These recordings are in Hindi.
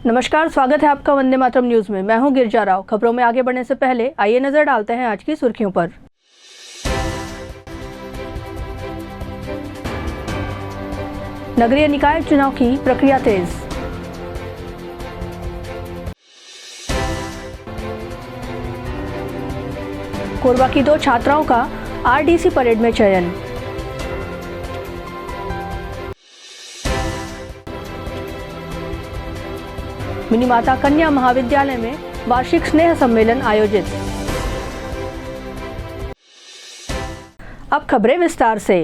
नमस्कार, स्वागत है आपका वंदे मातरम न्यूज में। मैं हूं गिरजा राव। खबरों में आगे बढ़ने से पहले आइए नजर डालते हैं आज की सुर्खियों पर। नगरीय निकाय चुनाव की प्रक्रिया तेज। कोरबा की 2 छात्राओं का आरडीसी परेड में चयन। मिनीमाता कन्या महाविद्यालय में वार्षिक स्नेह सम्मेलन आयोजित। अब खबरें विस्तार से।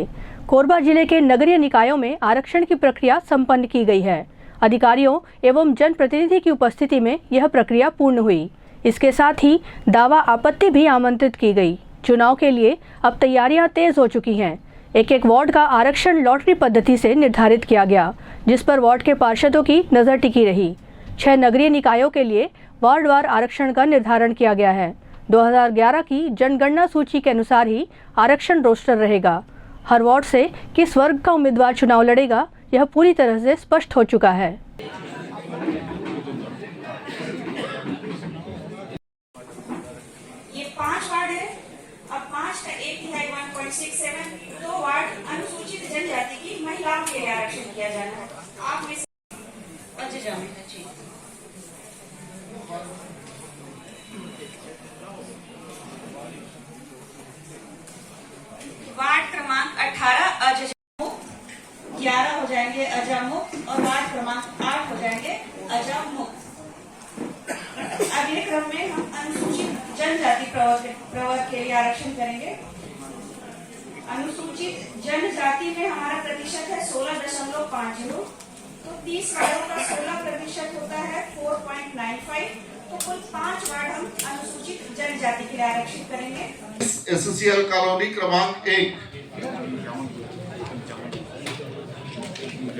कोरबा जिले के नगरीय निकायों में आरक्षण की प्रक्रिया संपन्न की गई है। अधिकारियों एवं जनप्रतिनिधि की उपस्थिति में यह प्रक्रिया पूर्ण हुई। इसके साथ ही दावा आपत्ति भी आमंत्रित की गई। चुनाव के लिए अब तैयारियां तेज हो चुकी हैं। एक वार्ड का आरक्षण लॉटरी पद्धति से निर्धारित किया गया, जिस पर वार्ड के पार्षदों की नजर टिकी रही। 6 नगरीय निकायों के लिए वार्डवार आरक्षण का निर्धारण किया गया है। 2011 की जनगणना सूची के अनुसार ही आरक्षण रोस्टर रहेगा। हर वार्ड से किस वर्ग का उम्मीदवार चुनाव लड़ेगा, यह पूरी तरह से स्पष्ट हो चुका है। ये 5 वार्ड है। अब 5 का 1/3 1.67 2 वार्ड अनुसूचित जनजाति की महिलाओं के लिए आरक्षण किया जाना है। आप में से वार्ड क्रमांक 18 अजमुक्त, 11 हो जाएंगे अजमुक्त और वार्ड क्रमांक 8 हो जाएंगे अजमुक्त। अगले क्रम में हम अनुसूचित जनजाति प्रवर्ग के लिए आरक्षण करेंगे। अनुसूचित जनजाति में हमारा प्रतिशत है 16.50। तो 30 वार्डों का 16% होता है 4.95। तो कुल 5 वार्ड हम अनुसूचित जनजाति के लिए आरक्षित करेंगे। एससीएल कॉलोनी क्रमांक 1,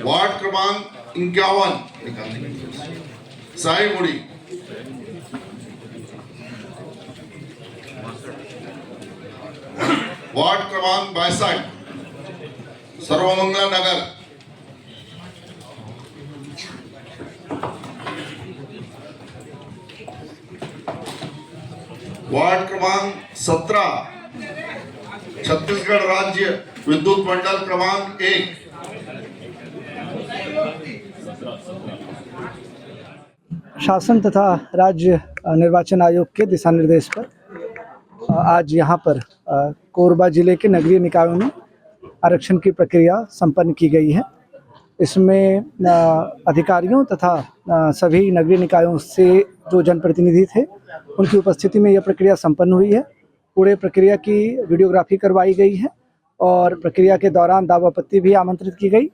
वार्ड क्रमांक 51 साईमुड़ी, वार्ड क्रमांक 62 सर्वमंगला नगर, वार्ड क्रमांक 17 छत्तीसगढ़ राज्य विद्युत मंडल क्रमांक 1। शासन तथा राज्य निर्वाचन आयोग के दिशा निर्देश पर आज यहाँ पर कोरबा जिले के नगरीय निकायों में आरक्षण की प्रक्रिया संपन्न की गई है। इसमें अधिकारियों तथा सभी नगरीय निकायों से जो जनप्रतिनिधि थे उनकी उपस्थिति में यह प्रक्रिया संपन्न हुई है। पूरे प्रक्रिया की वीडियोग्राफी करवाई गई है और प्रक्रिया के दौरान दावा आपत्ति भी आमंत्रित की गई।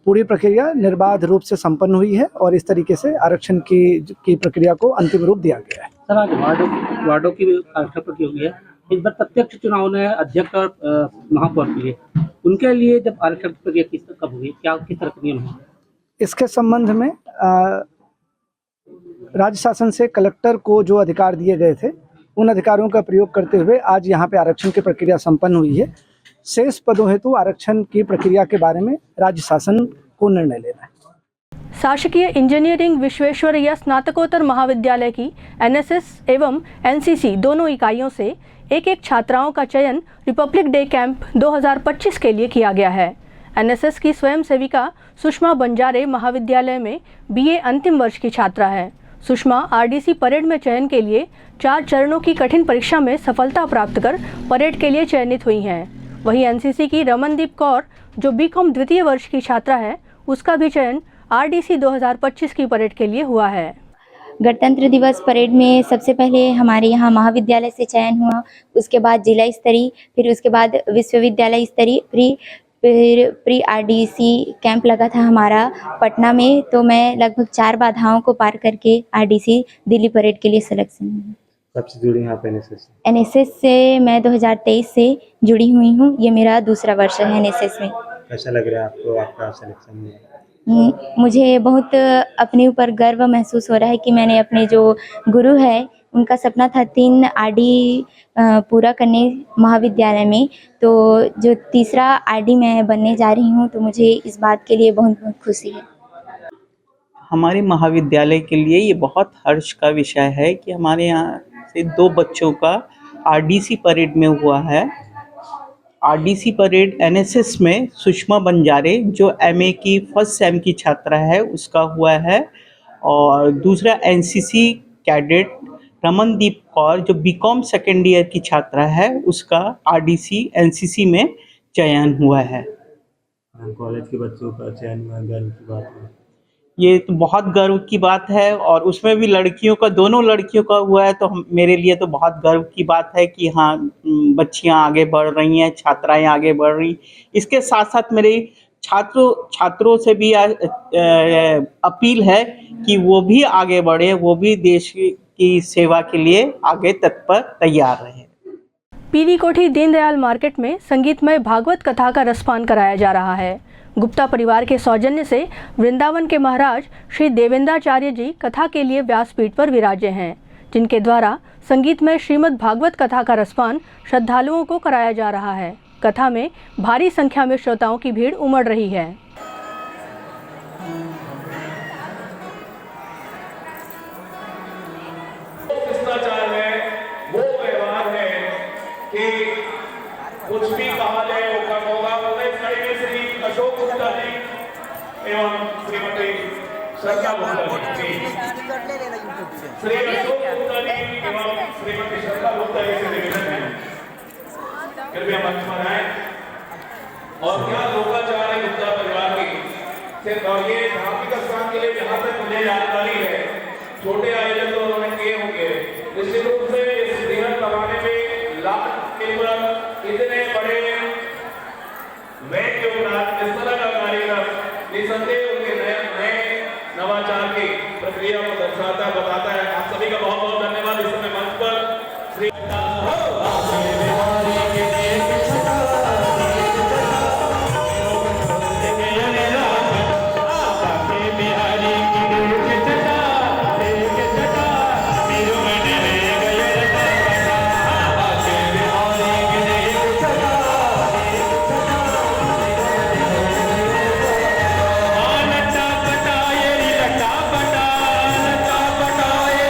पूरी प्रक्रिया निर्बाध रूप से संपन्न हुई है और इस तरीके से आरक्षण की प्रक्रिया को अंतिम रूप दिया गया है। सर, आज वार्डों की आरक्षण प्रक्रिया हुई है। इस बार प्रत्यक्ष चुनाव है अध्यक्ष और महापौर के लिए, उनके लिए जब आरक्षण प्रक्रिया कब हुई, क्या किस तरह के नियम है? इसके संबंध में राज्य शासन से कलेक्टर को जो अधिकार दिए गए थे उन अधिकारों का प्रयोग करते हुए आज यहाँ पे आरक्षण की प्रक्रिया संपन्न हुई है। शेष पदों हेतु आरक्षण की प्रक्रिया के बारे में राज्य शासन को निर्णय लेना है। शासकीय इंजीनियरिंग विश्वेश्वरैया स्नातकोत्तर महाविद्यालय की एनएसएस एवं एनसीसी दोनों इकाइयों से एक छात्राओं का चयन रिपब्लिक डे कैंप 2025 के लिए किया गया है। एनएसएस की स्वयं सेविका सुषमा बंजारे महाविद्यालय में बीए अंतिम वर्ष की छात्रा है। सुषमा आरडीसी परेड में चयन के लिए 4 चरणों की कठिन परीक्षा में सफलता प्राप्त कर परेड के लिए चयनित हुई हैं। वहीं एनसीसी की रमनदीप कौर जो बीकॉम द्वितीय वर्ष की छात्रा है, उसका भी चयन आरडीसी 2025 की परेड के लिए हुआ है। गणतंत्र दिवस परेड में सबसे पहले हमारे यहाँ महाविद्यालय से चयन हुआ, उसके बाद जिला स्तरीय, फिर उसके बाद विश्वविद्यालय स्तरीय, फिर प्री आरडीसी कैंप लगा था हमारा पटना में। तो मैं लगभग 4 बाधाओं को पार करके आरडीसी दिल्ली परेड के लिए सिलेक्शन हुई। कब से जुड़ी हैं आप एनएसएस से? एनएसएस से मैं 2023 से जुड़ी हुई हूँ। ये मेरा दूसरा वर्ष है एनएसएस में। कैसा लग रहा है आपको, आपका सिलेक्शन में? मुझे बहुत अपने ऊपर गर्व महसूस हो रहा है कि मैंने अपने जो गुरु है उनका सपना था 3 आरडी पूरा करने महाविद्यालय में, तो जो तीसरा आरडी मैं बनने जा रही हूँ, तो मुझे इस बात के लिए बहुत बहुत खुशी है। हमारे महाविद्यालय के लिए ये बहुत हर्ष का विषय है कि हमारे यहाँ से 2 बच्चों का आरडीसी परेड में हुआ है। आरडीसी परेड एनएसएस में सुषमा बंजारे जो एमए की फर्स्ट सेम की छात्रा है उसका हुआ है, और दूसरा एनसीसी कैडेट रमनदीप कौर जो बीकॉम सेकेंड ईयर की छात्रा है उसका आरडीसी एनसीसी में चयन हुआ है। कॉलेज के बच्चों का चयन हुआ, गर्व की बात है। ये तो बहुत गर्व की बात है, और उसमें भी लड़कियों का, दोनों लड़कियों का हुआ है, तो मेरे लिए तो बहुत गर्व की बात है कि हाँ बच्चियां आगे बढ़ रही हैं, छात्राएं आगे बढ़ रही। इसके साथ साथ मेरे छात्रों से भी अपील है कि वो भी आगे बढ़े, वो भी देश की सेवा के लिए आगे तत्पर तैयार रहे। पीली कोठी दीनदयाल मार्केट में संगीतमय भागवत कथा का रसपान कराया जा रहा है। गुप्ता परिवार के सौजन्य से वृंदावन के महाराज श्री देवेंद्राचार्य जी कथा के लिए व्यासपीठ पर विराजे हैं, जिनके द्वारा संगीतमय श्रीमद् भागवत कथा का रसपान श्रद्धालुओं को कराया जा रहा है। कथा में भारी संख्या में श्रोताओं की भीड़ उमड़ रही है। शिष्टाचार है, वो व्यवहार है कि कुछ भी कहा जाए वो कम होगा। उन्हें कड़ी में श्री अशोक गुप्ता जी एवं श्रीमती श्रद्धा गुप्ता जी, श्री अशोक गुप्ता जी एवं श्रीमती श्रद्धा गुप्ता जी से निवेदन है कृपया मंच पर आए। और क्या लोकाचार है गुप्ता परिवार की सिर्फ, और ये धार्मिक स्थान के लिए जहाँ तक मुझे जानकारी है छोटे आयोजन तो उन्होंने किए होंगे, निश्चित रूप से इस बृहद पैमाने में लाख के ऊपर इतने बड़े वैद्य उपराध इस तरह का कार्यक्रम निसंदेह उनके नए नवाचार की प्रक्रिया को दर्शाता बताता है। आप सभी का बहुत बहुत धन्यवाद। इस समय मंच पर श्री लटा पटाए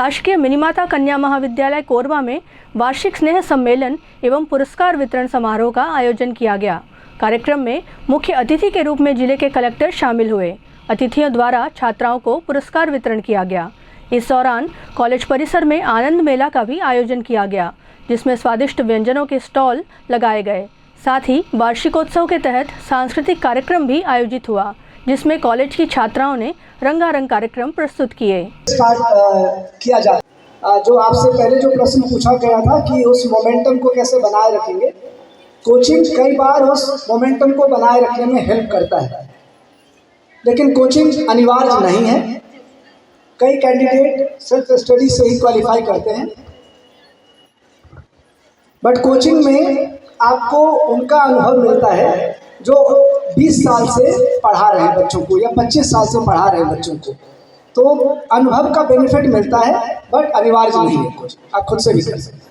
शासकीय मिनीमाता कन्या महाविद्यालय कोरबा में वार्षिक स्नेह सम्मेलन एवं पुरस्कार वितरण समारोह का आयोजन किया गया। कार्यक्रम में मुख्य अतिथि के रूप में जिले के कलेक्टर शामिल हुए। अतिथियों द्वारा छात्राओं को पुरस्कार वितरण किया गया। इस दौरान कॉलेज परिसर में आनंद मेला का भी आयोजन किया गया, जिसमें स्वादिष्ट व्यंजनों के स्टॉल लगाए गए। साथ ही वार्षिकोत्सव के तहत सांस्कृतिक कार्यक्रम भी आयोजित हुआ, जिसमें कॉलेज की छात्राओं ने रंगारंग कार्यक्रम प्रस्तुत किए। किया जाता जो आपसे पहले जो प्रश्न पूछा गया था कि उस मोमेंटम को कैसे बनाए रखेंगे, कोचिंग कई बार उस मोमेंटम को बनाए रखने में हेल्प करता है, लेकिन कोचिंग अनिवार्य नहीं है। कई कैंडिडेट सेल्फ स्टडी से ही क्वालिफाई करते हैं, बट कोचिंग में आपको उनका अनुभव मिलता है जो 20 साल से पढ़ा रहे हैं बच्चों को या 25 साल से पढ़ा रहे हैं बच्चों को, तो अनुभव का बेनिफिट मिलता है, बट अनिवार्य नहीं है। कुछ आप खुद से भी कर सकते हैं।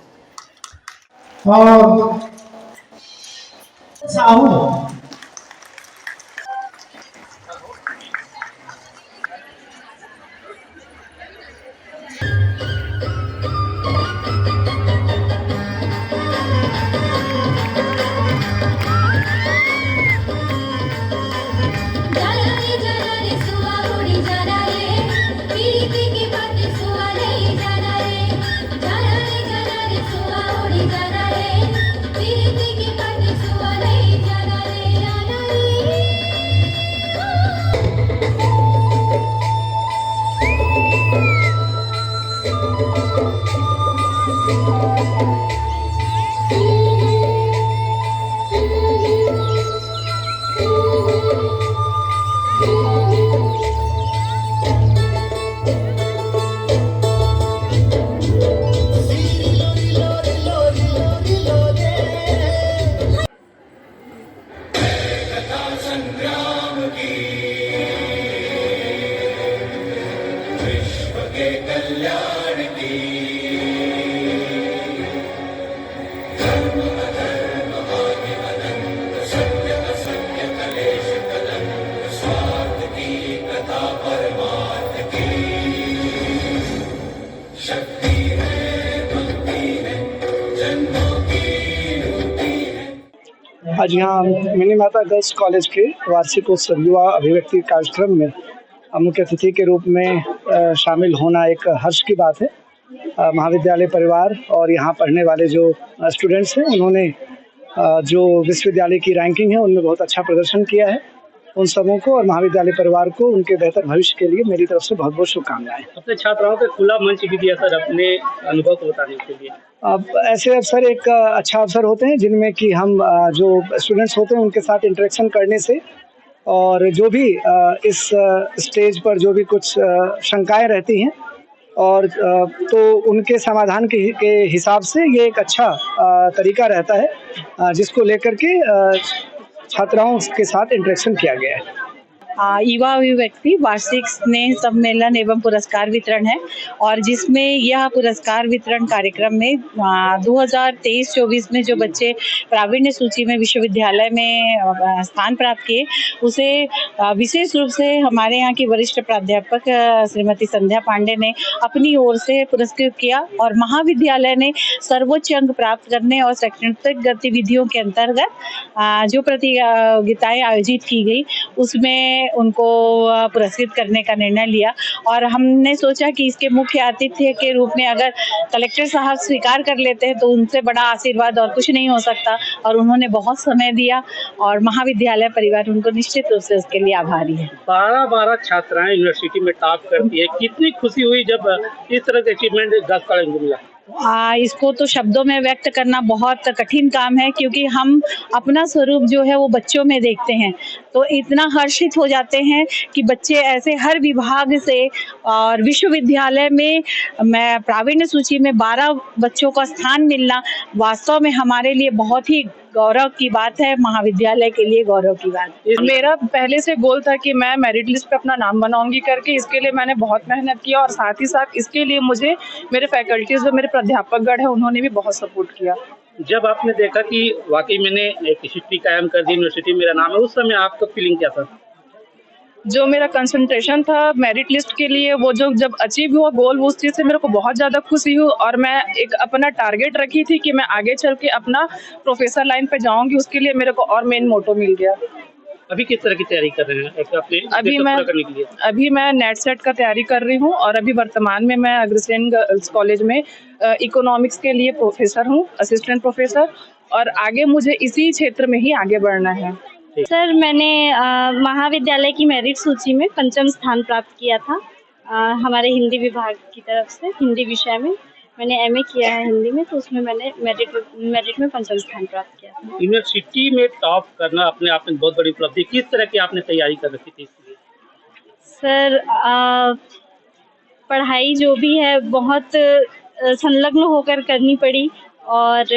आज यहाँ मिनीमाता गर्ल्स कॉलेज के वार्षिकोत्सव युवा अभिव्यक्ति कार्यक्रम में मुख्य अतिथि के रूप में शामिल होना एक हर्ष की बात है। महाविद्यालय परिवार और यहाँ पढ़ने वाले जो स्टूडेंट्स हैं, उन्होंने जो विश्वविद्यालय की रैंकिंग है उनमें बहुत अच्छा प्रदर्शन किया है। उन सबों को और महाविद्यालय परिवार को उनके बेहतर भविष्य के लिए मेरी तरफ से बहुत बहुत शुभकामनाएं। अपने छात्राओं को खुला मंच भी दिया सर अपने अनुभव को बताने के लिए। अब ऐसे अवसर एक अच्छा अवसर होते हैं जिनमें कि हम जो स्टूडेंट्स होते हैं उनके साथ इंटरेक्शन करने से और जो भी इस स्टेज पर जो भी कुछ शंकाएं रहती हैं और तो उनके समाधान के हिसाब से ये एक अच्छा तरीका रहता है जिसको लेकर के छात्राओं के साथ इंटरेक्शन किया गया है। युवा अभिव्यक्ति वार्षिक स्नेह सम्मेलन एवं पुरस्कार वितरण है और जिसमें यह पुरस्कार वितरण कार्यक्रम में 2023-24 में जो बच्चे प्रावीण्य सूची में विश्वविद्यालय में स्थान प्राप्त किए उसे विशेष रूप से हमारे यहाँ की वरिष्ठ प्राध्यापक श्रीमती संध्या पांडे ने अपनी ओर से पुरस्कृत किया और महाविद्यालय ने सर्वोच्च अंक प्राप्त करने और शैक्षणिक गतिविधियों के अंतर्गत जो प्रतियोगिताएं आयोजित की गई उसमें उनको पुरस्कृत करने का निर्णय लिया और हमने सोचा कि इसके मुख्य आतिथ्य के रूप में अगर कलेक्टर साहब स्वीकार कर लेते हैं तो उनसे बड़ा आशीर्वाद और कुछ नहीं हो सकता और उन्होंने बहुत समय दिया और महाविद्यालय परिवार उनको निश्चित रूप से उसके लिए आभारी है। 12 छात्राएं यूनिवर्सिटी में टॉप करती है, कितनी खुशी हुई जब इस तरह के अचीवमेंट गर्ल्स कॉलेज में मिला। इसको तो शब्दों में व्यक्त करना बहुत कठिन काम है क्योंकि हम अपना स्वरूप जो है वो बच्चों में देखते हैं तो इतना हर्षित हो जाते हैं कि बच्चे ऐसे हर विभाग से और विश्वविद्यालय में मैं प्रावीण्य सूची में 12 बच्चों का स्थान मिलना वास्तव में हमारे लिए बहुत ही गौरव की बात है, महाविद्यालय के लिए गौरव की बात। मेरा पहले से गोल था कि मैं मेरिट लिस्ट पे अपना नाम बनाऊंगी करके, इसके लिए मैंने बहुत मेहनत की और साथ ही साथ इसके लिए मुझे मेरे फैकल्टीज जो मेरे प्राध्यापकगण है उन्होंने भी बहुत सपोर्ट किया। जब आपने देखा कि वाकई मैंने एक हिस्ट्री कायम कर दी यूनिवर्सिटी मेरा नाम है, उस समय आपका फीलिंग क्या था? जो मेरा कंसंट्रेशन था मेरिट लिस्ट के लिए, वो जो जब अचीव हुआ गोल, उस चीज़ से मेरे को बहुत ज़्यादा खुशी हुई। और मैं एक अपना टारगेट रखी थी कि मैं आगे चल के अपना प्रोफेसर लाइन पे जाऊंगी, उसके लिए मेरे को और मेन मोटो मिल गया। अभी किस तरह की तैयारी कर रहे हैं अपने करने के लिए? अभी मैं नेट सेट का तैयारी कर रही हूँ और अभी वर्तमान में मैं अग्रसेन गर्ल्स कॉलेज में इकोनॉमिक्स के लिए प्रोफेसर हूँ, असिस्टेंट प्रोफेसर, और आगे मुझे इसी क्षेत्र में ही आगे बढ़ना है। सर, मैंने महाविद्यालय की मेरिट सूची में 5वां स्थान प्राप्त किया था हमारे हिंदी विभाग की तरफ से। हिंदी विषय में मैंने एमए किया है हिंदी में, तो उसमें मैंने मेरिट में 5वां स्थान प्राप्त किया था। यूनिवर्सिटी में टॉप करना अपने आप में बहुत बड़ी उपलब्धि। किस तरह की आपने तैयारी कर रखी थी इसके लिए? सर, पढ़ाई जो भी है बहुत संलग्न होकर करनी पड़ी, और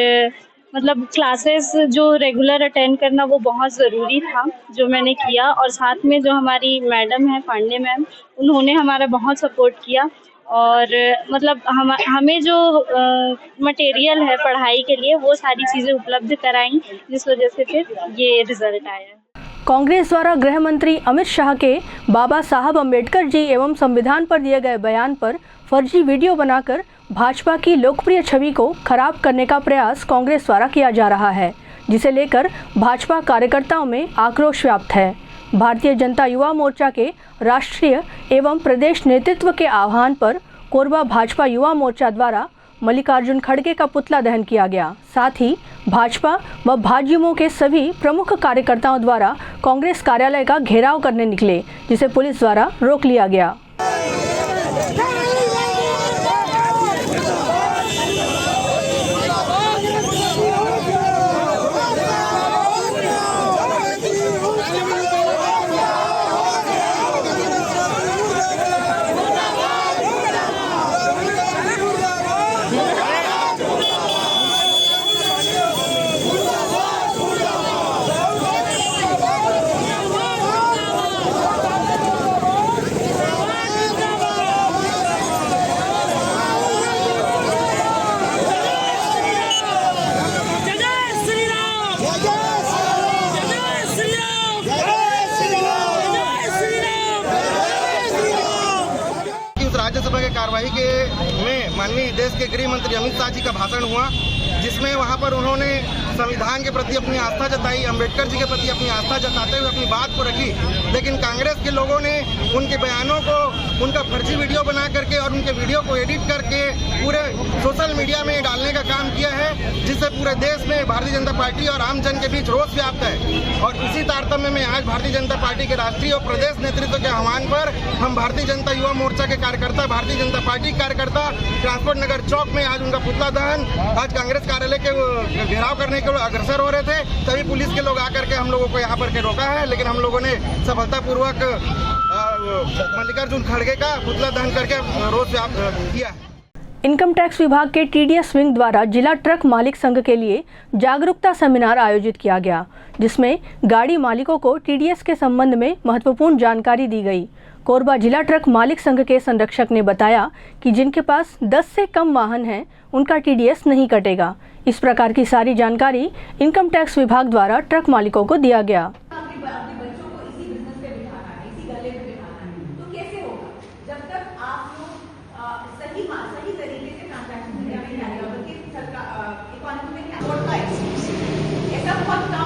मतलब क्लासेस जो रेगुलर अटेंड करना वो बहुत ज़रूरी था, जो मैंने किया। और साथ में जो हमारी मैडम है, पांडे मैम, उन्होंने हमारा बहुत सपोर्ट किया। और मतलब हमें जो मटेरियल है पढ़ाई के लिए, वो सारी चीज़ें उपलब्ध कराई, जिस वजह से फिर ये रिजल्ट आया। कांग्रेस द्वारा गृह मंत्री अमित शाह के बाबा साहब अम्बेडकर जी एवं संविधान पर दिए गए बयान पर फर्जी वीडियो बनाकर भाजपा की लोकप्रिय छवि को खराब करने का प्रयास कांग्रेस द्वारा किया जा रहा है, जिसे लेकर भाजपा कार्यकर्ताओं में आक्रोश व्याप्त है। भारतीय जनता युवा मोर्चा के राष्ट्रीय एवं प्रदेश नेतृत्व के आह्वान पर कोरबा भाजपा युवा मोर्चा द्वारा मल्लिकार्जुन खड़गे का पुतला दहन किया गया। साथ ही भाजपा व भाजयुमो के सभी प्रमुख कार्यकर्ताओं द्वारा कांग्रेस कार्यालय का घेराव करने निकले, जिसे पुलिस द्वारा रोक लिया गया। राज्यसभा के कार्यवाही के में माननीय देश के गृह मंत्री अमित शाह जी का भाषण हुआ, जिसमें वहां पर उन्होंने संविधान के प्रति अपनी आस्था जताई, अंबेडकर जी के प्रति अपनी आस्था जताते हुए अपनी बात को रखी। लेकिन कांग्रेस के लोगों ने उनके बयानों को, उनका फर्जी वीडियो बना करके और उनके वीडियो को एडिट करके पूरे सोशल मीडिया में डालने का काम किया है, जिससे पूरे देश में भारतीय जनता पार्टी और आम जन के बीच रोष व्याप्त है। और इसी तारतम्य में आज भारतीय जनता पार्टी के राष्ट्रीय और प्रदेश नेतृत्व के आह्वान पर हम भारतीय जनता युवा मोर्चा के कार्यकर्ता, भारतीय जनता पार्टी कार्यकर्ता ट्रांसपोर्ट नगर चौक में आज उनका पुतला दहन, आज कांग्रेस कार्यालय के घेराव करने के लिए अग्रसर हो रहे थे। तभी पुलिस के लोग आकर के हम लोगों को यहाँ पर के रोका है, लेकिन हम लोगों ने सफलतापूर्वक मल्लिकार्जुन खड़गे का पुतला दहन करके रोष किया है। इनकम टैक्स विभाग के टीडीएस विंग द्वारा जिला ट्रक मालिक संघ के लिए जागरूकता सेमिनार आयोजित किया गया, जिसमें गाड़ी मालिकों को टीडीएस के संबंध में महत्वपूर्ण जानकारी दी गई। कोरबा जिला ट्रक मालिक संघ के संरक्षक ने बताया कि जिनके पास 10 से कम वाहन हैं, उनका टीडीएस नहीं कटेगा। इस प्रकार की सारी जानकारी इनकम टैक्स विभाग द्वारा ट्रक मालिकों को दिया गया।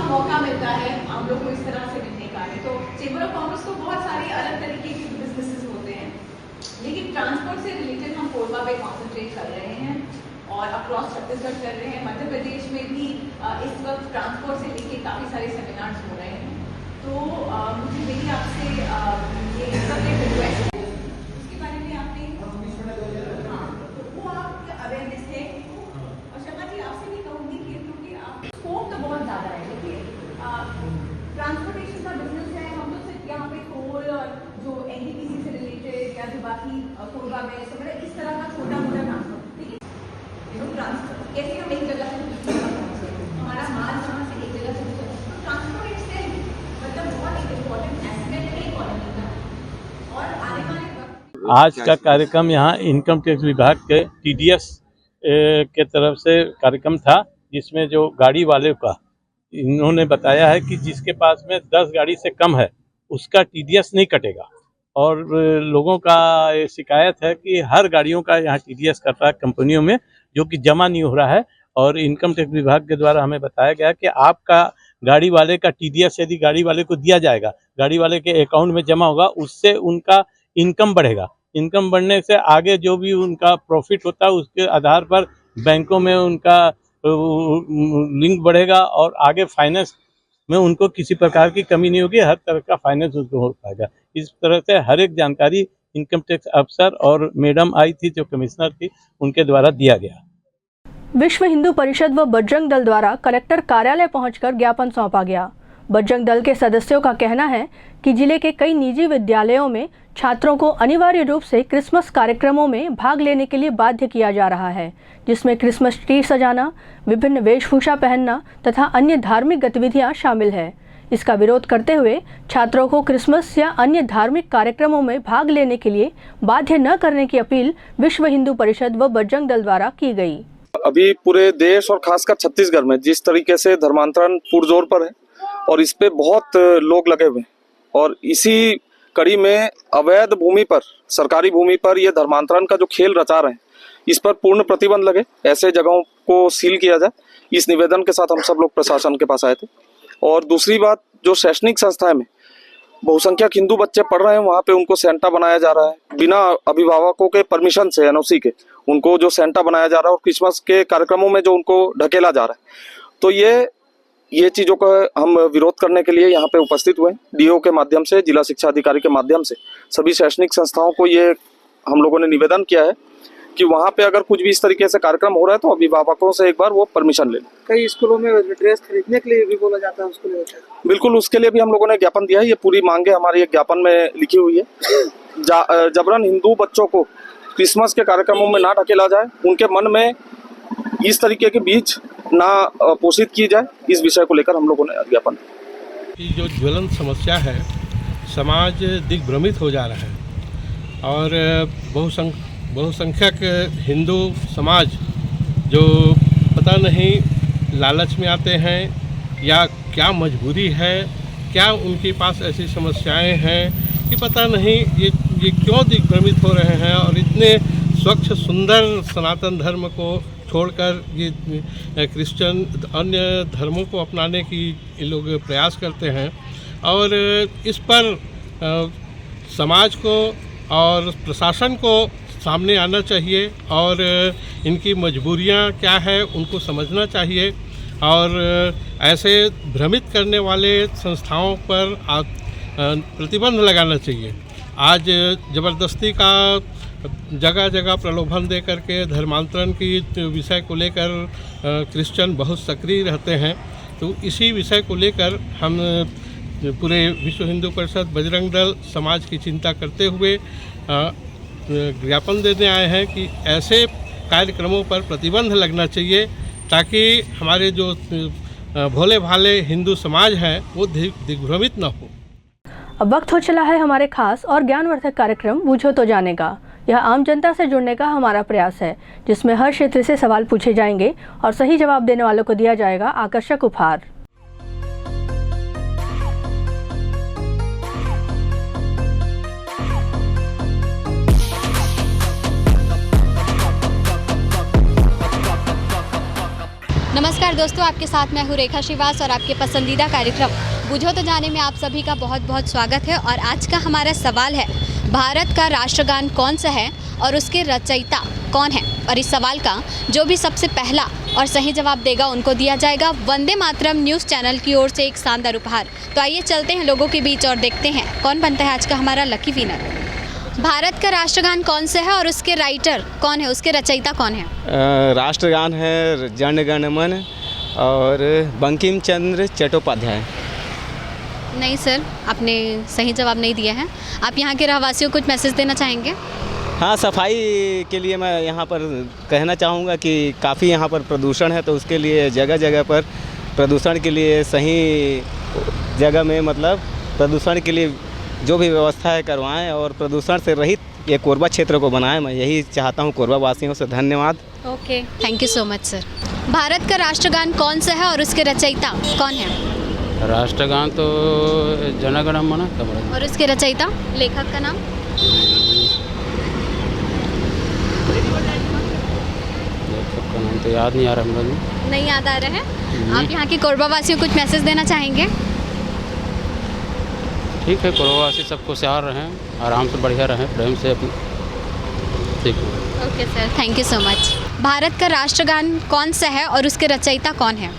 मौका मिलता है हम लोग को इस तरह से मिलने का है। तो चेंबर ऑफ कॉमर्स को बहुत सारे अलग तरीके के बिजनेसेस होते हैं, लेकिन ट्रांसपोर्ट से रिलेटेड हम कोरबा पे कॉन्सेंट्रेट कर रहे हैं और अक्रॉस छत्तीसगढ़ कर रहे हैं। मध्य प्रदेश में भी इस वक्त ट्रांसपोर्ट से लेके काफ़ी सारे सेमिनार्स हो रहे हैं। तो मुझे मेरी आपसे ये सबसे रिक्वेस्ट है, उसके बारे में आपने हाँ तो वो आप अवेयरनेस है। और शर्मा जी आपसे भी कहूँगी कि क्योंकि आप स्कोप तो बहुत ज़्यादा है, ट्रांसपोर्टेशन का बिजनेस है, हम तो सिर्फ यहाँ पे कोल और जो एनटीपीसी से रिलेटेड या जो बाकी कोरबा में सब इस तरह का छोटा मोटा ट्रांसपोर्ट, ठीक है, ट्रांसपोर्ट कैसे हम एक जगह से दूसरी जगह पहुँचे, हमारा माल जहाँ से एक जगह से दूसरी जगह, ट्रांसपोर्ट एक्सटेंड मतलब बहुत एक इम्पोर्टेंट एस्पेक्ट है इकोनॉमी का। और आने वाले वक्त आज का कार्यक्रम यहाँ इनकम टैक्स विभाग के टीडीएस के तरफ से कार्यक्रम था, जिसमें जो गाड़ी वाले का इन्होंने बताया है कि जिसके पास में 10 गाड़ी से कम है उसका TDS नहीं कटेगा। और लोगों का ये शिकायत है कि हर गाड़ियों का यहाँ TDS कट रहा है कंपनियों में, जो कि जमा नहीं हो रहा है। और इनकम टैक्स विभाग के द्वारा हमें बताया गया कि आपका गाड़ी वाले का TDS यदि गाड़ी वाले को दिया जाएगा, गाड़ी वाले के अकाउंट में जमा होगा, उससे उनका इनकम बढ़ेगा। इनकम बढ़ने से आगे जो भी उनका प्रॉफिट होता है उसके आधार पर बैंकों में उनका लिंक बढ़ेगा और आगे फाइनेंस में उनको किसी प्रकार की कमी नहीं होगी, हर तरह का फाइनेंस उनको हो पाएगा। इस तरह से हर एक जानकारी इनकम टैक्स अफसर और मैडम आई थी जो कमिश्नर थी, उनके द्वारा दिया गया। विश्व हिंदू परिषद व बजरंग दल द्वारा कलेक्टर कार्यालय पहुंचकर ज्ञापन सौंपा गया। बजरंग दल के सदस्यों का कहना है कि जिले के कई निजी विद्यालयों में छात्रों को अनिवार्य रूप से क्रिसमस कार्यक्रमों में भाग लेने के लिए बाध्य किया जा रहा है, जिसमें क्रिसमस ट्री सजाना, विभिन्न वेशभूषा पहनना तथा अन्य धार्मिक गतिविधियां शामिल है। इसका विरोध करते हुए छात्रों को क्रिसमस या अन्य धार्मिक कार्यक्रमों में भाग लेने के लिए बाध्य न करने की अपील विश्व हिंदू परिषद व बजरंग दल द्वारा की गई। अभी पूरे देश और खासकर छत्तीसगढ़ में जिस तरीके से धर्मांतरण पुरजोर पर है और इस पे बहुत लोग लगे हुए हैं, और इसी कड़ी में अवैध भूमि पर, सरकारी भूमि पर ये धर्मांतरण का जो खेल रचा रहे हैं, इस पर पूर्ण प्रतिबंध लगे, ऐसे जगहों को सील किया जाए। इस निवेदन के साथ हम सब लोग प्रशासन के पास आए थे। और दूसरी बात, जो शैक्षणिक संस्थाएं में बहुसंख्यक हिंदू बच्चे पढ़ रहे हैं, वहाँ पे उनको सेंटा बनाया जा रहा है बिना अभिभावकों के परमिशन से, NOC के, उनको जो सेंटा बनाया जा रहा है और क्रिसमस के कार्यक्रमों में जो उनको ढकेला जा रहा है। तो ये चीज़ों का हम विरोध करने के लिए यहाँ पे उपस्थित हुए। DO के माध्यम से, जिला शिक्षा अधिकारी के माध्यम से सभी शैक्षणिक संस्थाओं को ये हम लोगों ने निवेदन किया है कि वहाँ पे अगर कुछ भी इस तरीके से कार्यक्रम हो रहा है तो अभिभावकों से एक बार वो परमिशन ले लें। कई स्कूलों में ड्रेस खरीदने के लिए भी बोला जाता है, उसको लेकर बिल्कुल, उसके लिए भी हम लोगों ने ज्ञापन दिया है। ये पूरी मांगे हमारी एक ज्ञापन में लिखी हुई है। जबरन हिंदू बच्चों को क्रिसमस के कार्यक्रमों में ना ढकेला जाए, उनके मन में इस तरीके के बीज ना पोषित की जाए, इस विषय को लेकर हम लोगों ने ज्ञापन की जो ज्वलंत समस्या है, समाज दिग्भ्रमित हो जा रहा है और बहुसंख्यक हिंदू समाज जो पता नहीं लालच में आते हैं या क्या मजबूरी है, क्या उनके पास ऐसी समस्याएं हैं कि पता नहीं ये क्यों दिग्भ्रमित हो रहे हैं और इतने स्वच्छ सुंदर सनातन धर्म को छोड़कर ये क्रिश्चियन अन्य धर्मों को अपनाने की ये लोग प्रयास करते हैं। और इस पर समाज को और प्रशासन को सामने आना चाहिए और इनकी मजबूरियां क्या है उनको समझना चाहिए और ऐसे भ्रमित करने वाले संस्थाओं पर प्रतिबंध लगाना चाहिए। आज ज़बरदस्ती का जगह जगह प्रलोभन दे करके धर्मांतरण की विषय को लेकर क्रिश्चियन बहुत सक्रिय रहते हैं। तो इसी विषय को लेकर हम पूरे विश्व हिंदू परिषद, बजरंग दल समाज की चिंता करते हुए ज्ञापन देने आए हैं कि ऐसे कार्यक्रमों पर प्रतिबंध लगना चाहिए ताकि हमारे जो भोले भाले हिंदू समाज है वो दिग्भ्रमित न हो। अब वक्त हो चला है हमारे खास और ज्ञानवर्धक कार्यक्रम बूझो तो जाने का। यह आम जनता से जुड़ने का हमारा प्रयास है, जिसमें हर क्षेत्र से सवाल पूछे जाएंगे और सही जवाब देने वालों को दिया जाएगा आकर्षक उपहार। नमस्कार दोस्तों, आपके साथ मैं हूँ रेखा श्रीवास और आपके पसंदीदा कार्यक्रम बूझो तो जाने में आप सभी का बहुत बहुत स्वागत है। और आज का हमारा सवाल है, भारत का राष्ट्रगान कौन सा है और उसके रचयिता कौन है। और इस सवाल का जो भी सबसे पहला और सही जवाब देगा उनको दिया जाएगा वंदे मातरम न्यूज़ चैनल की ओर से एक शानदार उपहार। तो आइए चलते हैं लोगों के बीच और देखते हैं कौन बनता है आज का हमारा लकी विनर। भारत का राष्ट्रगान कौन सा है और उसके राइटर कौन है, उसके रचयिता कौन है। राष्ट्रगान है जन गण मन और बंकिम चंद्र चट्टोपाध्याय। नहीं सर, आपने सही जवाब नहीं दिया है। आप यहाँ के रहवासियों को कुछ मैसेज देना चाहेंगे। हाँ, सफाई के लिए मैं यहाँ पर कहना चाहूँगा कि काफ़ी यहाँ पर प्रदूषण है, तो उसके लिए जगह जगह पर प्रदूषण के लिए सही जगह में मतलब प्रदूषण के लिए जो भी व्यवस्था है करवाएं और प्रदूषण से रहित ये कोरबा क्षेत्र को बनाएं। मैं यही चाहता हूँ कोरबा वासियों से। धन्यवाद। Okay, thank you so much sir. Bharat का राष्ट्रगान कौन सा है और उसके रचयिता कौन है। राष्ट्रगान तो जन गण मन का बड़ा। और उसके रचयिता लेखक का नाम? लेखक का नाम तो याद नहीं आ रहा मुझे। नहीं याद आ रहा है? आप यहाँ के कोरबा वासियों को कुछ मैसेज देना चाहेंगे? ठीक है, कोरबावासी सब खुशहाल रहें, आराम से बढ़िया रहें, प्रेम से अपनी। ठीक है। Okay sir, thank you so much. Bharat का राष्ट्रगान कौन सा है और उसके रचयिता कौन है?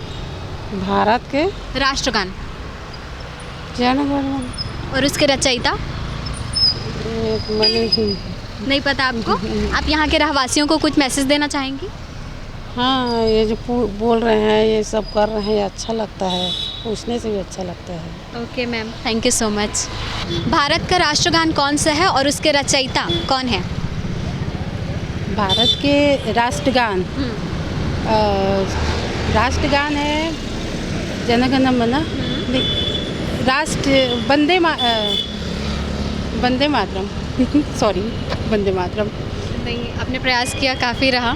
भारत के राष्ट्रगान जन गण मन। और उसके रचयिता? नहीं पता आपको? आप यहाँ के रहवासियों को कुछ मैसेज देना चाहेंगी? हाँ, ये जो बोल रहे हैं, ये सब कर रहे हैं, अच्छा लगता है, पूछने से भी अच्छा लगता है। Okay ma'am, thank you so much. Bharat का राष्ट्रगान कौन सा है और उसके रचयिता कौन है? भारत के राष्ट्रगान राष्ट्रगान है जन गण मन। राष्ट्र वंदे मातरम सॉरी, वंदे मातरम। नहीं, आपने प्रयास किया, काफ़ी रहा।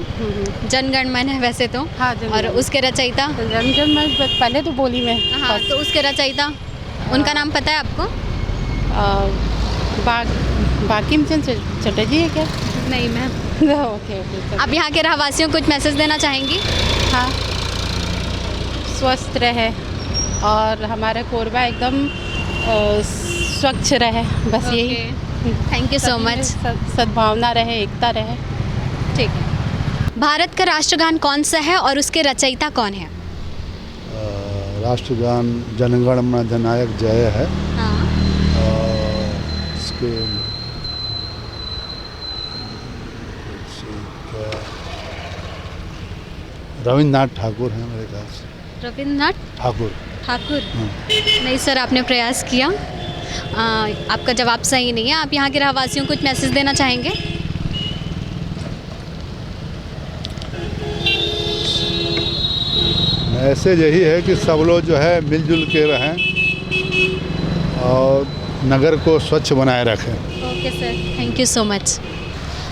जनगण मन है वैसे तो। हाँ, और उसके रचयिता? जनगण मन पहले तो बोली मैं। हाँ, तो उसके रचयिता उनका नाम पता है आपको? बाकिम चंद चटर्जी है क्या? नहीं मैम। ओके। आप यहाँ के रहवासियों को कुछ मैसेज देना चाहेंगी? हाँ, स्वस्थ रहे और हमारा कोरबा एकदम स्वच्छ रहे, बस यही। Thank you so much. सद्भावना रहे, एकता रहे। ठीक है। भारत का राष्ट्रगान कौन सा है और उसके रचयिता कौन है? राष्ट्रगान जनगण मन जननायक जय है। हाँ। इसके रविन्द्रनाथ ठाकुर हैं मेरे ख्याल से। रविन्द्रनाथ ठाकुर। नहीं सर, आपने प्रयास किया, आपका जवाब सही नहीं है। आप यहाँ के रहवासियों को कुछ मैसेज देना चाहेंगे? मैसेज यही है कि सब लोग जो है मिलजुल के रहें और नगर को स्वच्छ बनाए रखें। Okay sir, thank you so much.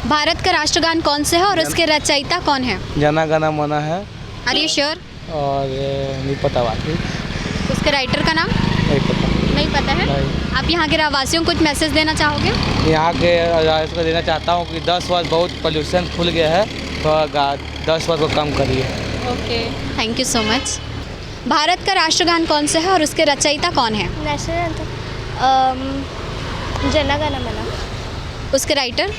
Bharat का राष्ट्रगान कौन से है और उसके रचयिता कौन है? जना गण मन है। Are you sure? और नहीं पता बाकी। उसके राइटर का नाम? नहीं पता है? आप यहाँ के रहवासियों को कुछ मैसेज देना चाहोगे? यहाँ के रहवासियों को देना चाहता हूँ कि 10 वर्ष बहुत पोल्यूशन फुल गया है, तो 10 वर्ष को कम करिए। Okay, thank you so much. Bharat का राष्ट्रगान कौन सा है और उसके रचयिता कौन है? नेशनल जन गण मन। उसके writer?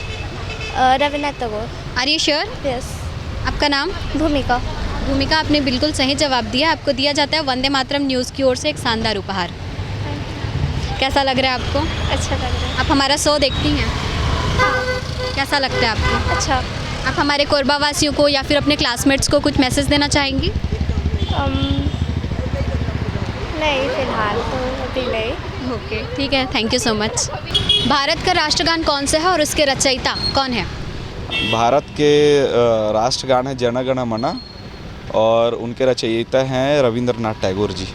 Rabindranath Tagore. Are you sure? Yes. आपका नाम? भूमिका। भूमिका, आपने बिल्कुल सही जवाब दिया। आपको दिया जाता है वंदे मातरम न्यूज़ की ओर से एक शानदार उपहार। कैसा लग रहा है आपको? अच्छा लग रहा है। आप हमारा शो देखती हैं? हाँ। कैसा लगता है आपको? अच्छा। आप हमारे कोरबा वासियों को या फिर अपने क्लासमेट्स को कुछ मैसेज देना चाहेंगी? नहीं, फिलहाल तो अभी नहीं। ओके, ठीक है, thank you so much. Bharat का राष्ट्रगान कौन सा है और उसके रचयिता कौन है? भारत के राष्ट्रगान है जन गण मन और उनके रचयिता हैं Rabindranath Tagore ji.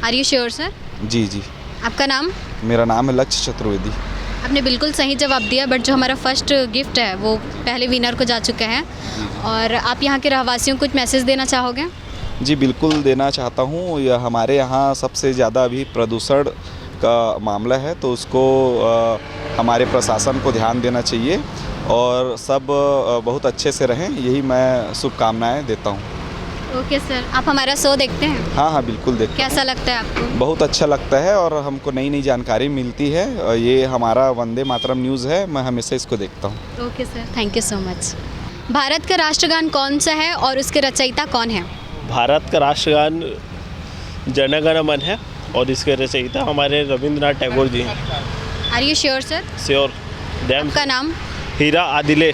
Are you sure sir? जी जी। आपका नाम? मेरा नाम है लक्ष्य चतुर्वेदी। आपने बिल्कुल सही जवाब दिया, बट जो हमारा फर्स्ट गिफ्ट है वो पहले विनर को जा चुका है। और आप यहाँ के रहवासियों को कुछ मैसेज देना चाहोगे? जी बिल्कुल देना चाहता हूँ। यह हमारे यहाँ सबसे ज़्यादा अभी प्रदूषण का मामला है, तो उसको हमारे प्रशासन को ध्यान देना चाहिए और सब बहुत अच्छे से रहें, यही मैं शुभकामनाएं देता हूँ। ओके सर, आप हमारा शो देखते हैं? हाँ हाँ, बिल्कुल देखते हैं। कैसा लगता है आपको? बहुत अच्छा लगता है और हमको नई नई जानकारी मिलती है। ये हमारा वंदे मातरम न्यूज़ है, मैं हमेशा इसको देखता हूँ। Okay sir, thank you so much. Bharat का राष्ट्रगान कौन सा है और उसके रचयिता कौन है? भारत का राष्ट्रगान जन गण मन है और इसके रचयिता हमारे रविंद्रनाथ टैगोर जी हैं। Are you sure sir? Sure. आपका नाम? हीरा आदिले।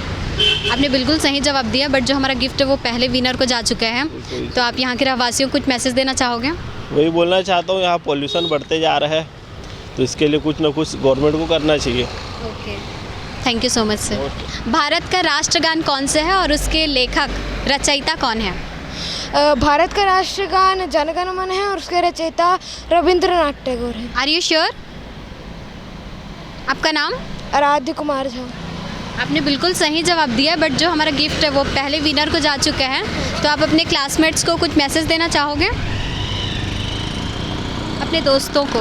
आपने बिल्कुल सही जवाब दिया, बट जो हमारा गिफ्ट है वो पहले विनर को जा चुका है। तो आप यहाँ के रहवासियों को कुछ मैसेज देना चाहोगे? वही बोलना चाहता हूँ, यहाँ पॉल्यूशन बढ़ते जा रहा है, तो इसके लिए कुछ ना कुछ गवर्नमेंट को करना चाहिए। Okay, thank you so much sir. Bharat का राष्ट्रगान कौन सा है और उसके लेखक रचयिता कौन है? भारत का राष्ट्रगान जन गण मन है और उसके रचयिता रविंद्रनाथ टैगोर है। Are you sure? आपका नाम? आराध्य कुमार झा। आपने बिल्कुल सही जवाब दिया, बट जो हमारा गिफ्ट है वो पहले विनर को जा चुका है। तो आप अपने क्लासमेट्स को कुछ मैसेज देना चाहोगे? अपने दोस्तों को?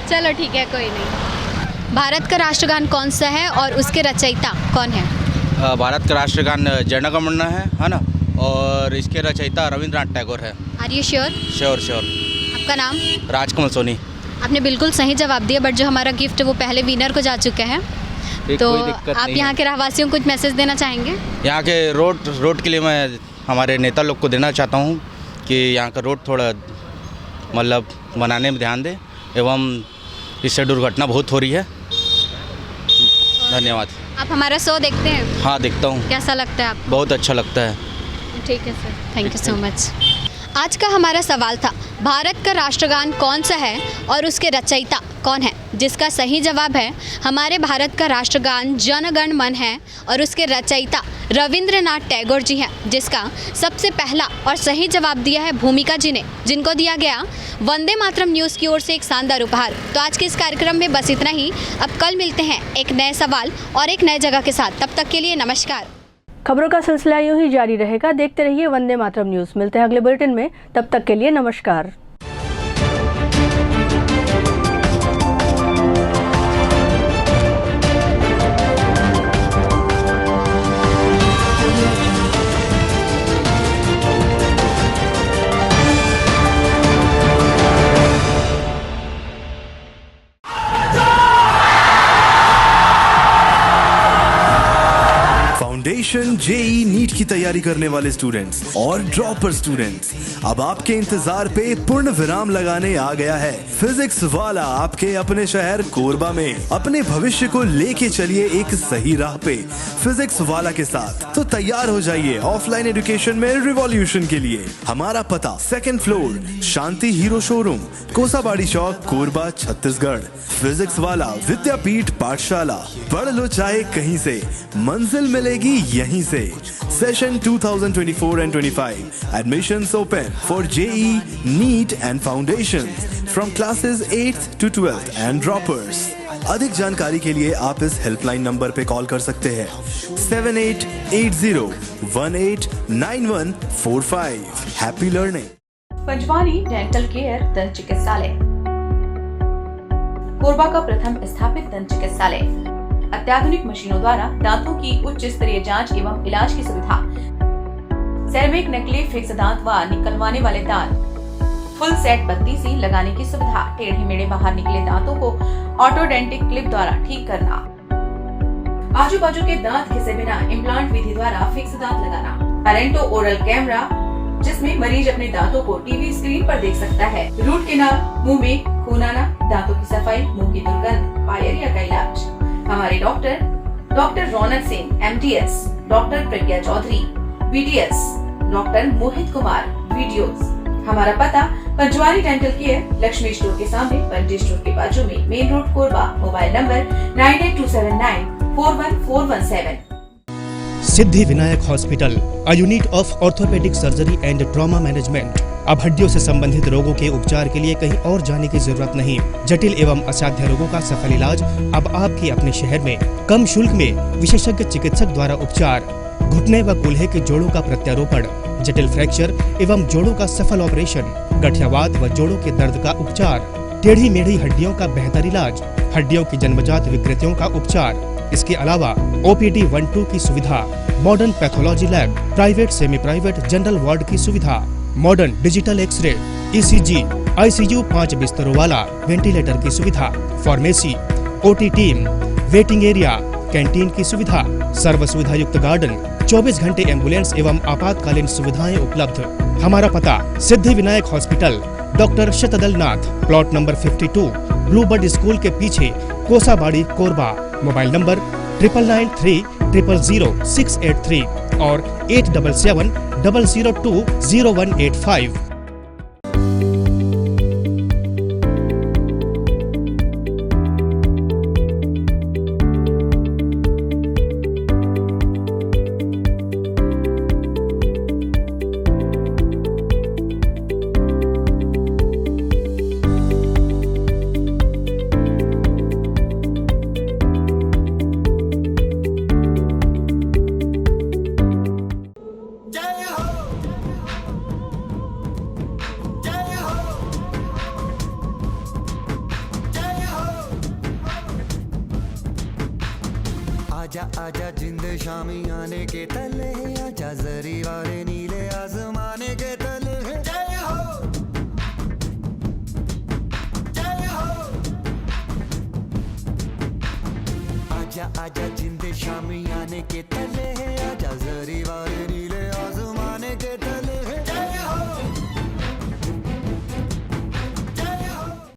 चलो ठीक है, कोई नहीं। भारत का राष्ट्रगान कौन सा है और उसके रचयिता कौन है? भारत का राष्ट्रगान जनगण मन है ना, और इसके रचयिता रविंद्रनाथ टैगोर है। Are you sure? Sure sure. आपका नाम? राजकमल सोनी। आपने बिल्कुल सही जवाब दिया, बट जो हमारा गिफ्ट वो पहले विनर को जा चुका है। तो आप यहाँ के रहवासियों को कुछ मैसेज देना चाहेंगे? यहाँ के रोड के लिए मैं हमारे नेता लोग को देना चाहता हूँ कि यहाँ का रोड थोड़ा मतलब बनाने में ध्यान दें, एवं इससे दुर्घटना बहुत हो रही है। धन्यवाद। आप हमारा शो देखते हैं? हाँ, देखता हूँ। कैसा लगता है आपको? बहुत अच्छा लगता है। ठीक है sir, thank you so much. आज का हमारा सवाल था, भारत का राष्ट्रगान कौन सा है और उसके रचयिता कौन है? जिसका सही जवाब है हमारे भारत का राष्ट्रगान जन गण मन है और उसके रचयिता रविंद्रनाथ टैगोर जी हैं, जिसका सबसे पहला और सही जवाब दिया है भूमिका जी ने, जिनको दिया गया वंदे मातरम न्यूज़ की ओर से एक शानदार उपहार। तो आज के इस कार्यक्रम में बस इतना ही। अब कल मिलते हैं एक नए सवाल और एक नए जगह के साथ। तब तक के लिए नमस्कार। खबरों का सिलसिला यूं ही जारी रहेगा। देखते रहिए वंदे मातरम न्यूज़। मिलते हैं अगले बुलेटिन में, तब तक के लिए नमस्कार। फाउंडेशन जेई नीट की तैयारी करने वाले स्टूडेंट्स और ड्रॉपर स्टूडेंट्स, अब आपके इंतजार पे पूर्ण विराम लगाने आ गया है फिजिक्स वाला आपके अपने शहर कोरबा में। अपने भविष्य को लेके चलिए एक सही राह पे फिजिक्स वाला के साथ। तो तैयार हो जाइए ऑफलाइन एजुकेशन में रिवॉल्यूशन के लिए। हमारा पता 2nd फ्लोर शांति हीरो शोरूम, कोसाबाड़ी चौक, कोरबा, छत्तीसगढ़। फिजिक्स वाला विद्यापीठ पाठशाला, पढ़ लो चाहे कहीं से, मंजिल मिलेगी यहीं से। Session 2024 and 25. Admissions open for JEE, NEET and Foundations from classes 8th to 12th and droppers. अधिक जानकारी के लिए आप इस हेल्पलाइन नंबर पे कॉल कर सकते हैं 7880189145। Happy learning. Panjwani dental care दंत चिकित्सालय, कोरबा का प्रथम स्थापित दंत चिकित्सालय। अत्याधुनिक मशीनों द्वारा दांतों की उच्च स्तरीय जांच एवं इलाज की सुविधा। सेरेमिक नकली फिक्स दांत व निकलवाने वाले दांत, फुल सेट बत्ती सी लगाने की सुविधा। टेढ़े मेढ़े बाहर निकले दांतों को ऑटोडेंटिक क्लिप द्वारा ठीक करना। आजू बाजू के दांत घिसे बिना इम्प्लांट विधि द्वारा फिक्स दांत लगाना। पेरेंटो ओरल कैमरा, जिसमें मरीज अपने दांतों को टीवी स्क्रीन पर देख सकता है। रूट कैनाल, मुंह में खून आना, दांतों की सफाई, मुंह की दुर्गंध, पायरिया का इलाज। हमारे डॉक्टर रौनक सिंह MTS, डॉक्टर प्रज्ञा Chaudhary BDS, doctor Mohit Kumar videos. हमारा पता Panjwani dental care, Lakshmi store के सामने, पंजी स्टोर के बाजू में, main road Korba. Mobile number 9827941417। Siddhi Vinayak hospital, a unit of orthopaedic surgery and trauma management. अब हड्डियों से संबंधित रोगों के उपचार के लिए कहीं और जाने की जरूरत नहीं। जटिल एवं असाध्य रोगों का सफल इलाज अब आपके अपने शहर में। कम शुल्क में विशेषज्ञ चिकित्सक द्वारा उपचार। घुटने व कूल्हे के जोड़ों का प्रत्यारोपण, जटिल फ्रैक्चर एवं जोड़ों का सफल ऑपरेशन, गठियावात व जोड़ों के दर्द का उपचार, टेढ़ी मेढ़ी हड्डियों का बेहतर इलाज, हड्डियों की जन्मजात विकृतियों का उपचार। इसके अलावा OPD 1-2 की सुविधा, modern pathology lab, private semi private general ward की सुविधा, modern digital x-ray, ECG, ICU 5 बिस्तरों वाला वेंटिलेटर की सुविधा, pharmacy, OT team, waiting area, canteen की सुविधा, सर्व सुविधा युक्त गार्डन, 24 घंटे एम्बुलेंस एवं आपातकालीन सुविधाएं उपलब्ध। हमारा पता सिद्धि विनायक हॉस्पिटल, डॉक्टर शतदल नाथ, प्लॉट नंबर 52, ब्लूबर्ड स्कूल के पीछे, कोसाबाड़ी, कोरबा। मोबाइल नंबर 9930000683 और 8770020185। आजा आजा जिंद शामी आने के तले, आजा जरी वाले नीले आसमाने के तले। जय हो जय हो। आजा आजा जिंद शामी आने के तले, आजा जरी वाले